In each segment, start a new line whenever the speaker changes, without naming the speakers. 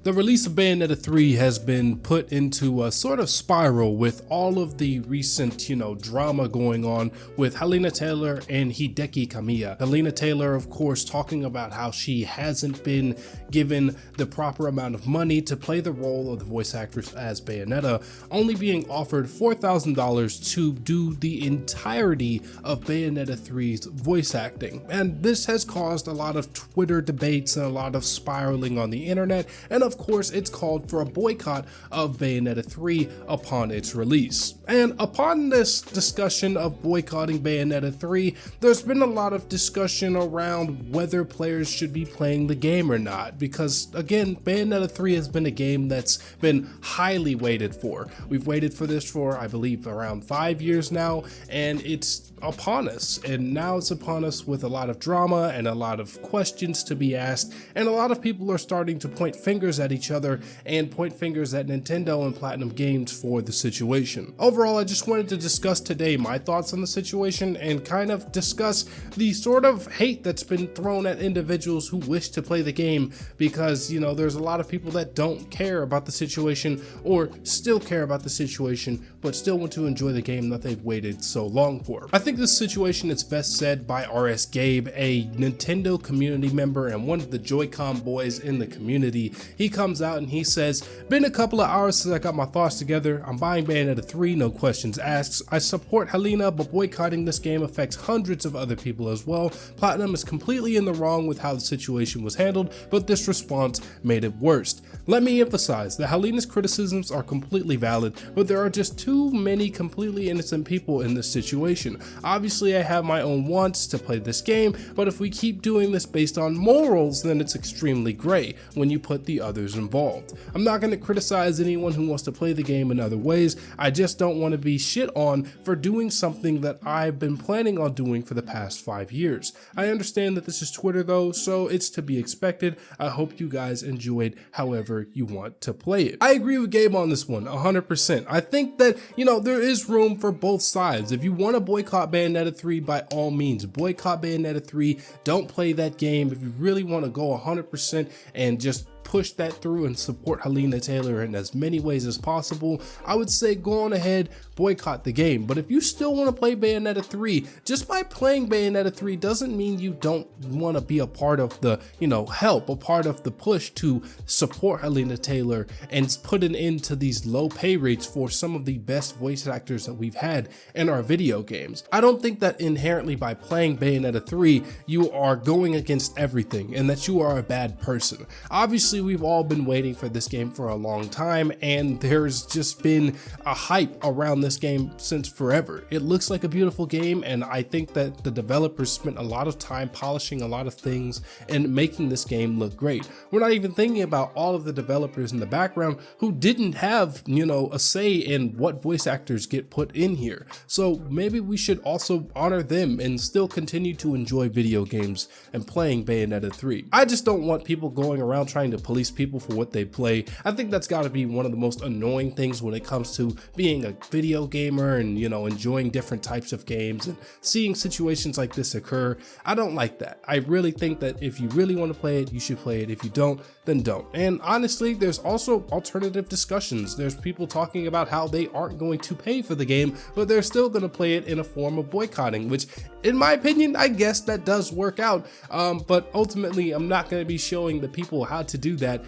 The release of Bayonetta 3 has been put into a sort of spiral with all of the recent, drama going on with Helena Taylor and Hideki Kamiya. Helena Taylor, of course, talking about how she hasn't been given the proper amount of money to play the role of the voice actress as Bayonetta, only being offered $4,000 to do the entirety of Bayonetta 3's voice acting. And this has caused a lot of Twitter debates and a lot of spiraling on the internet, and of course it's called for a boycott of Bayonetta 3 upon its release. And upon this discussion of boycotting Bayonetta 3, there's been a lot of discussion around whether players should be playing the game or not, because again, Bayonetta 3 has been a game that's been highly waited for. We've waited for this for, I believe, around 5 years now, and it's upon us, and now it's upon us with a lot of drama and a lot of questions to be asked, and a lot of people are starting to point fingers at each other and point fingers at Nintendo and Platinum Games for the situation. Overall, I just wanted to discuss today my thoughts on the situation and kind of discuss the sort of hate that's been thrown at individuals who wish to play the game, because there's a lot of people that don't care about the situation or still care about the situation but still want to enjoy the game that they've waited so long for. I think this situation is best said by RS Gabe, a Nintendo community member and one of the Joy-Con boys in the community. He comes out and he says, "Been a couple of hours since I got my thoughts together. I'm buying Bayonetta 3, no questions asked. I support Helena, but boycotting this game affects hundreds of other people as well. Platinum is completely in the wrong with how the situation was handled, but this response made it worse. Let me emphasize that Helena's criticisms are completely valid, but there are just too many completely innocent people in this situation. Obviously, I have my own wants to play this game, but if we keep doing this based on morals, then it's extremely gray when you put the others involved. I'm not going to criticize anyone who wants to play the game in other ways. I just don't want to be shit on for doing something that I've been planning on doing for the past 5 years. I understand that this is Twitter though, so it's to be expected. I hope you guys enjoyed however you want to play it." I agree with Gabe on this one 100%. I think that, there is room for both sides. If you want to boycott Bayonetta 3, by all means, boycott Bayonetta 3. Don't play that game. If you really want to go 100% and just push that through and support Helena Taylor in as many ways as possible, I would say go on ahead, boycott the game. But if you still want to play Bayonetta 3, just by playing Bayonetta 3 doesn't mean you don't want to be a part of the, a part of the push to support Helena Taylor and put an end to these low pay rates for some of the best voice actors that we've had in our video games. I don't think that inherently by playing Bayonetta 3, you are going against everything and that you are a bad person. Obviously, we've all been waiting for this game for a long time, and there's just been a hype around this game since forever. It looks like a beautiful game, and I think that the developers spent a lot of time polishing a lot of things and making this game look great. We're not even thinking about all of the developers in the background who didn't have, a say in what voice actors get put in here. So maybe we should also honor them and still continue to enjoy video games and playing Bayonetta 3. I just don't want people going around trying to police people for what they play. I think that's got to be one of the most annoying things when it comes to being a video gamer and enjoying different types of games and seeing situations like this occur. I don't like that. I really think that if you really want to play it, you should play it. If you don't, then don't. And honestly, there's also alternative discussions. There's people talking about how they aren't going to pay for the game, but they're still going to play it in a form of boycotting, which in my opinion, I guess that does work out. But ultimately, I'm not going to be showing the people how to do that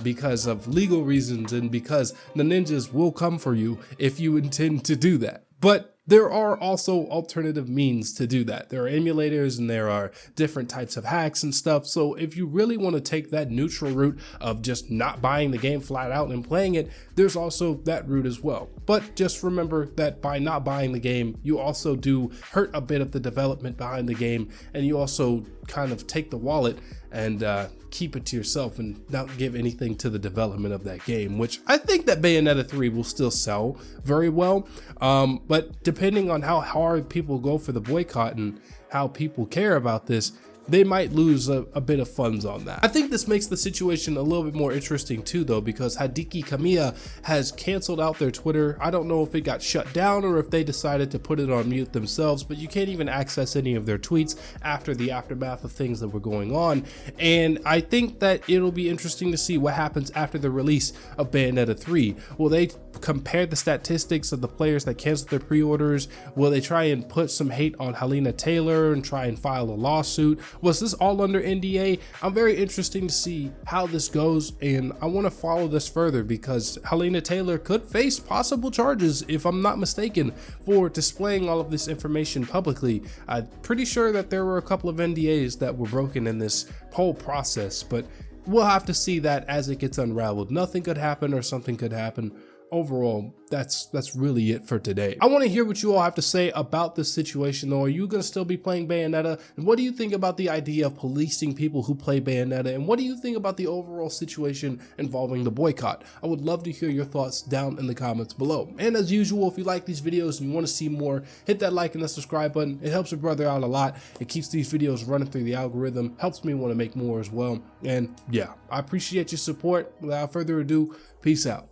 because of legal reasons and because the ninjas will come for you if you intend to do that. But there are also alternative means to do that. There are emulators and there are different types of hacks and stuff. So if you really want to take that neutral route of just not buying the game flat out and playing it, there's also that route as well. But just remember that by not buying the game, you also do hurt a bit of the development behind the game, and you also kind of take the wallet and keep it to yourself and not give anything to the development of that game, which I think that Bayonetta 3 will still sell very well. But depending on how hard people go for the boycott and how people care about this, they might lose a bit of funds on that. I think this makes the situation a little bit more interesting too though, because Hideki Kamiya has canceled out their Twitter. I don't know if it got shut down or if they decided to put it on mute themselves, but you can't even access any of their tweets after the aftermath of things that were going on. And I think that it'll be interesting to see what happens after the release of Bayonetta 3. Will they compare the statistics of the players that canceled their pre-orders? Will they try and put some hate on Helena Taylor and try and file a lawsuit? Was this all under NDA? I'm very interested to see how this goes, and I want to follow this further because Helena Taylor could face possible charges, if I'm not mistaken, for displaying all of this information publicly. I'm pretty sure that there were a couple of NDAs that were broken in this whole process, but we'll have to see that as it gets unraveled. Nothing could happen or something could happen. Overall, that's really it for today. I want to hear what you all have to say about this situation though. Are you going to still be playing Bayonetta? And what do you think about the idea of policing people who play Bayonetta? And what do you think about the overall situation involving the boycott? I would love to hear your thoughts down in the comments below. And as usual, if you like these videos and you want to see more, hit that like and the subscribe button. It helps your brother out a lot. It keeps these videos running through the algorithm, helps me want to make more as well. And yeah, I appreciate your support. Without further ado, peace out.